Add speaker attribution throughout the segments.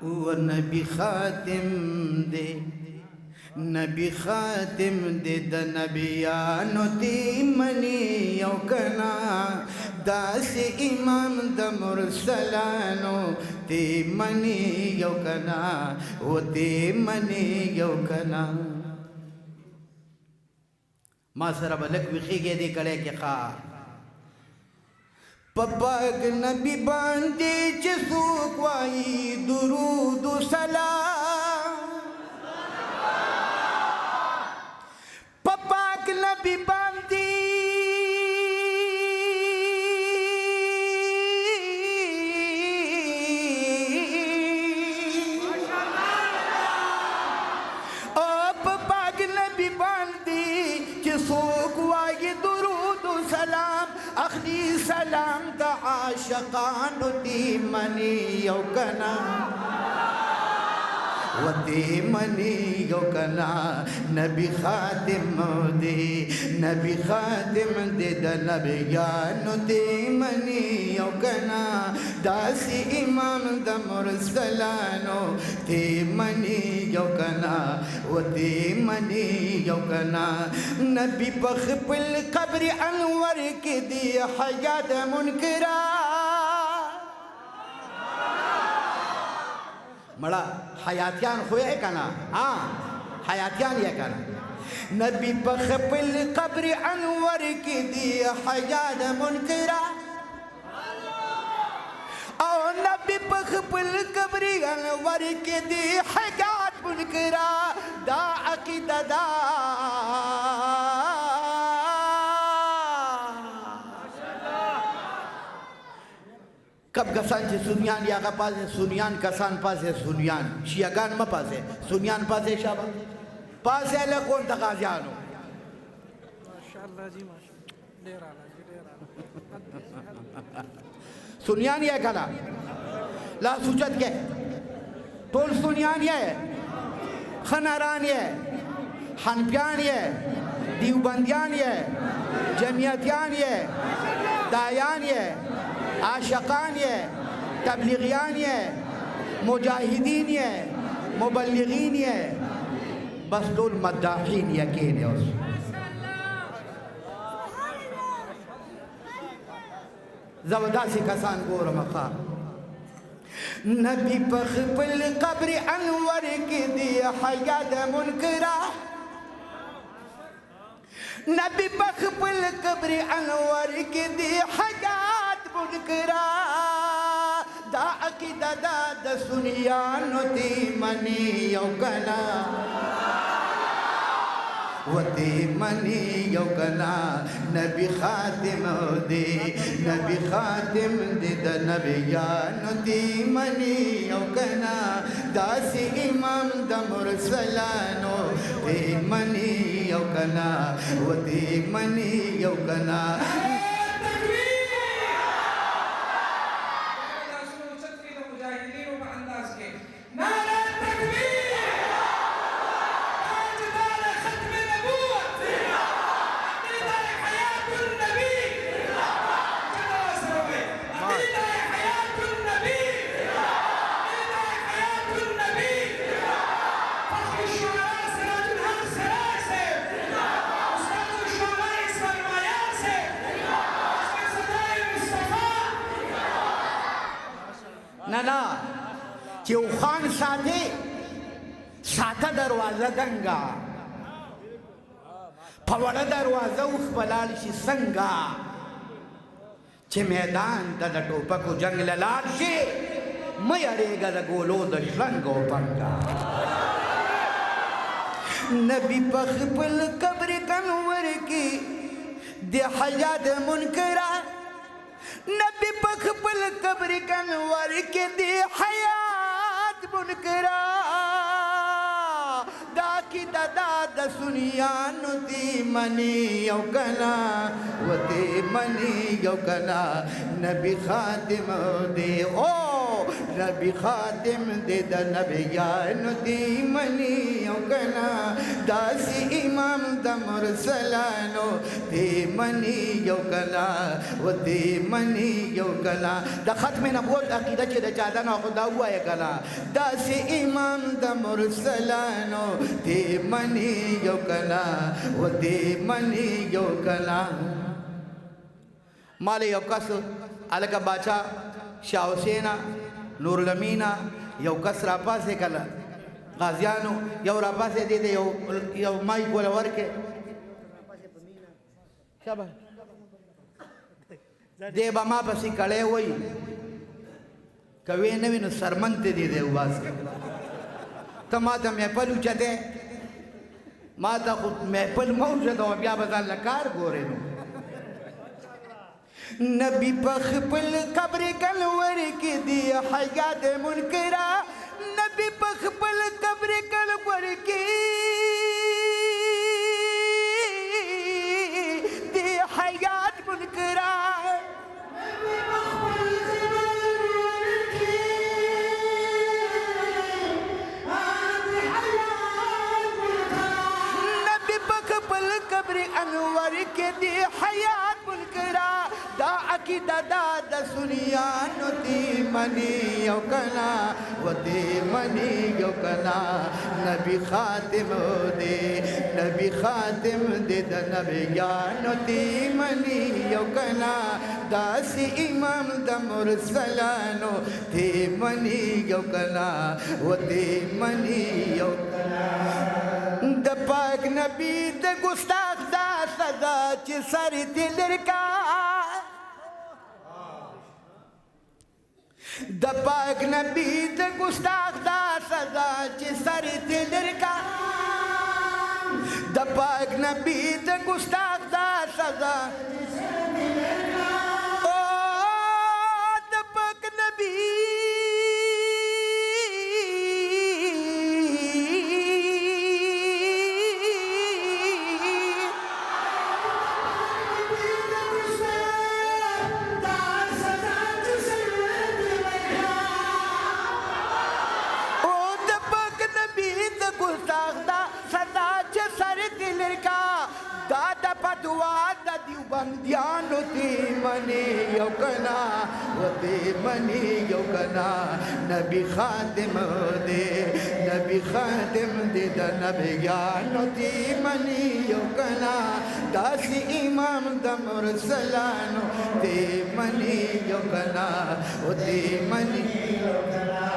Speaker 1: و نبی خاتم دے نبی خاتم دے د نبیانو تی منی یو کنا داس امام د مرسلانو تی منی یو کنا و تی منی یو کنا ما سره بلک وخیږي دې کړه کې ښا پپاک نبی باندې چې څوک وایي درود و سلام پپاک نبی باندې سوق واي درود سلام اخلي سلام دا عاشقان دي مني يو كنا ودي مني يو كنا نبي خاتم دي نبي خاتم دي دا نبيان دي مني يو كنا داسي امام دا مرسلانو دي مني يو كنا ودي مني يو كنا نبي بخبل قبر انور کی دی حیات منکرہ مڑا حیاتیان خوئے کنا ہاں حیاتیان یہ کنا نبی بخبل قبر انور کی دی حیات منکرہ او نبی بخبل قبر انور کی دی حیات منکرہ دا عقیدہ دا کب کسان چې سنیان یا هغه پاسې سنیان کسان پاسې سنیان شیعهګان مه پاسې سنیان پاسې شابه پاسې هلکون د غازیانو سنیان یې که نه لاس اوچت کې ټول سنیان یې ښه نران یې حنفیان یې دیوبندیان یې جمعیتیان یې دایان یې عاشقان یہ تبلیغیان یہ مجاہدین یہ مبلغین یہ بس دول مداحین یقین ہے اس زوداسی کسان گور مقام نبی پخبل قبر انور کی دی حیات منکرہ نبی پخبل قبر انور کی دی حیات منکرہ دا عقیدہ دا دا سنیانو تی منی یو کنا و تی منی یو کنا نبی خاتم دی نبی خاتم دی دا نبیانو تی منی یو کنا دا سی امام دا مرسلانو تی منی یو کنا و تی منی یو کنا ننا چیو خان ساتے ساتا دروازه دنگا پوڑا دروازه اخ بلال شی سنگا چی میدان دا ٹوپکو جنگ للال شی میاریگا دا گولو دا شلنگو پنگا نبی پخپل قبر کنور کی دی حیات منکرہ نبی پخپل قبر کنور کی دی حیات منکرہ دا کی دا سنیانو تی منی یو کنا و تی منی یو کنا نبی خاتم دی او نبی خاتم دے دا نبیانو دی منی او کنا داسی امام دا مرسلانو دی منی او کنا و دی منی او کنا دا ختم نبوت عقیدہ چی دا چادانا خدا ہوا ہے کنا داسی امام دا مرسلانو دی منی او کنا و دی منی او کنا مالی یو کس علکا باچا شاہ حسینا نور الامینا یو کس را پاسے کلا غازیانو یو را پاسے دیده یو مائی کولا ورکے شابه دے با ما پسی کڑے ہوئی کوئی نوی نو سرمنت دیده باز تا ما تا محفل اچھتے ما تا خود محفل موجودہ و بیا بزال لکار گورے نو نبی پخپل قبر کلور کی دی حیات منکرہ نبی پخپل قبر کلور کی دی حیات منکرہ نبی پخپل قبر انور کی دی حیات منکرہ دا عقیدہ دا سنیانو دی منی او کنا و دی منی او کنا نبی خاتم دے نبی خاتم دے دا نبیانو دی منی او کنا دا سی امام دا مرسلانو دی منی او کنا و دی منی او کنا دا پاک نبی دا گستاخ دا سزا چی سر دلر کا دا پاک نبی دا گستاخ دا سزا چی سر دلر کا دا پاک نبی دا گستاخ دا سزا او دا پاک نبی بندیانو دی منی یو کنا و دی منی یو کنا نبی خاتم دے نبی خاتم دے دا نبیانو دی منی یو کنا داسی امام دا مرسلانو دی منی یو کنا و دی منی یو کنا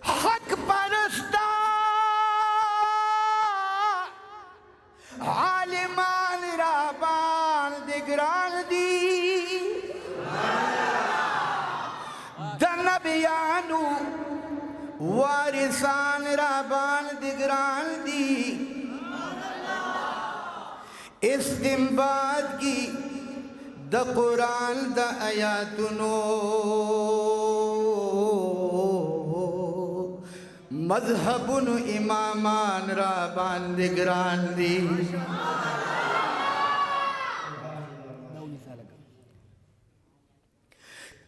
Speaker 1: حق پرستا عالمان رابان دگران دی دا نبیانو وارثان رابان دگران دی استنباط کی دا قرآن دا آیاتنو مذہبن امامان رابان دگران دی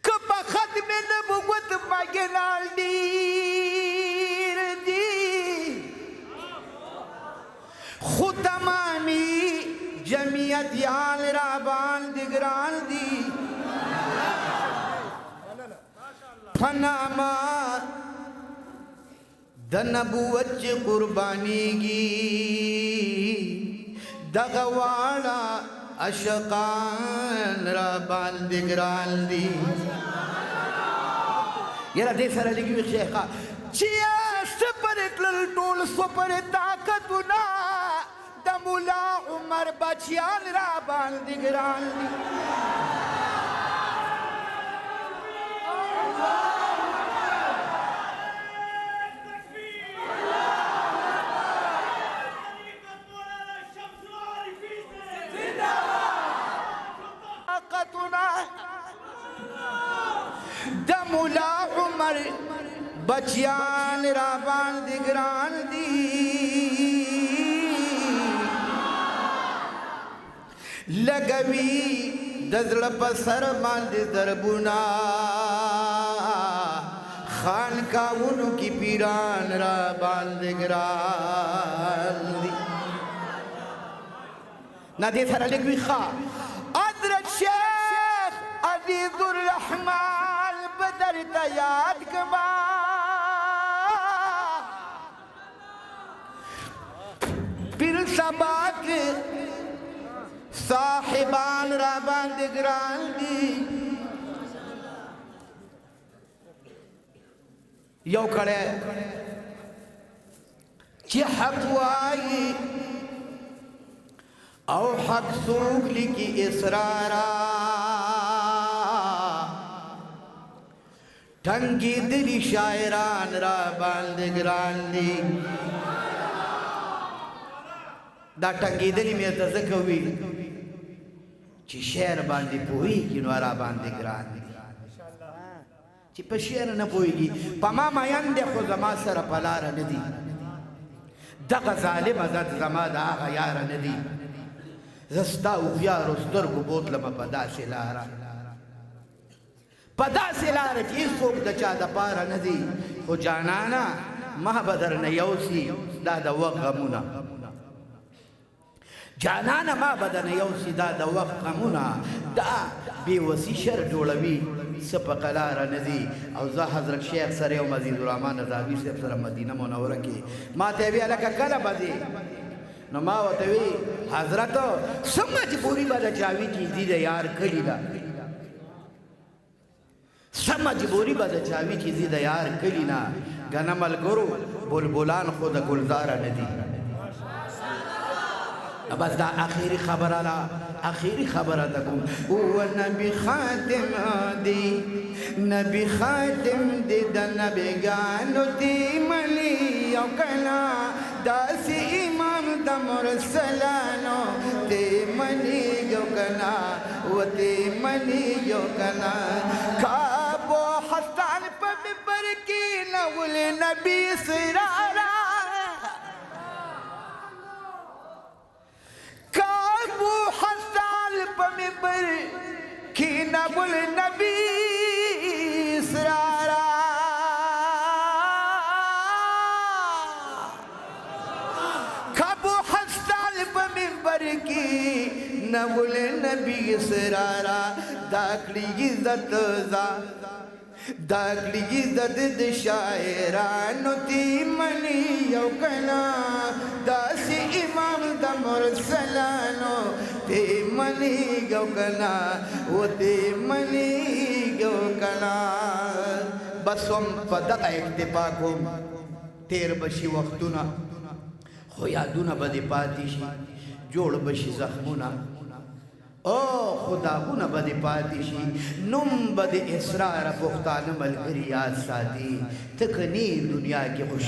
Speaker 1: کبا ختم نبوت مگنال دیر دی خود تمامی جمعیت یال رابان دگران دی پناما دا نبوت چی قربانی گی دا غوالا عشقان رابان دگران دی یرا دے سر لگی بھی شیخا چیا سپر اکلل ٹول سپر طاقتنا دا مولا عمر بچیان رابان دگران دی طاقتنا مولا عمر بچیان را باندې ګران دي لګوي د زړه په سر باندې ضربونه خانقاهونو کې پیران را باندې ګران دي نه دې سره لګوي ښه حضرت شیخ عزیز الرحمن بدر ته یاد کما پیر سبا کې صاحبان را باندې ګران دي یو کړه چې حق وایي او حق سوق لکی اسرارا ٹھنگی دلی شاعران را باندې ګران دي دا ټنګي دلی مې ته ځکه وي چې شعر باندې پوهېږي نو را باندې ګران دي چې په شعر نه پوهېږي په ما مین دی خو زما سره په لاره نه دي دغه ظالمه ذات زما د هغه یاره نه دي زه ستا هوښیارو سترګو بوتلمه په داسې لاره په داسې لاره چې هېڅوک د چا دپاره نه دي خو جانانه ما به درنه یوسي دا د وخت غمونه جانانه ما به درنه یوسي دا د وخت غمونه دا بېوسي شر جوړوي څه په قلاره نه دي او زه حضرت شیخ سره یم عزیز الرحمن رضاوي صاحب سره مدینه منوره کې ما ته یې ویل لکه کله به ځې نو ما ورته وی حضرت څه مجبوري به د چاوي چې دي د یار کلي ده څه مجبوري به د چاوي چې دي د یار کلي نه ګنه ملګرو بلبلان خو د ګلزاره نه دي بس دا آخری خبره ده آخری خبره ده کوم او نبی خاتم دی نبی خاتم دی د نبیګانو دی ملی او کلا داسې امام د مرسلانو دی ملی یو کلا و دی ملی یو کلا کابو حسن په منبر کې نول نبی سرارا کابو حسن په منبر کې نول نبی سرارا کابو حسن په منبر کې نول نبی سرارا داخلي عزت ذا داخلي عزت د شاعرانو تی منی یو کنا داسې امام د مرسلانو تی منی یو کنا و تی منی یو کنا بس هم په دغه اکتفا کوم تیر بشي وختونه خو یادونه به دې پاتې شي جوړ بشي زخمونه او خداونه به دې پاتې شي نوم به د اسرار پښتانه ملګري یاد ساتي ته که نه دنیا کې خوش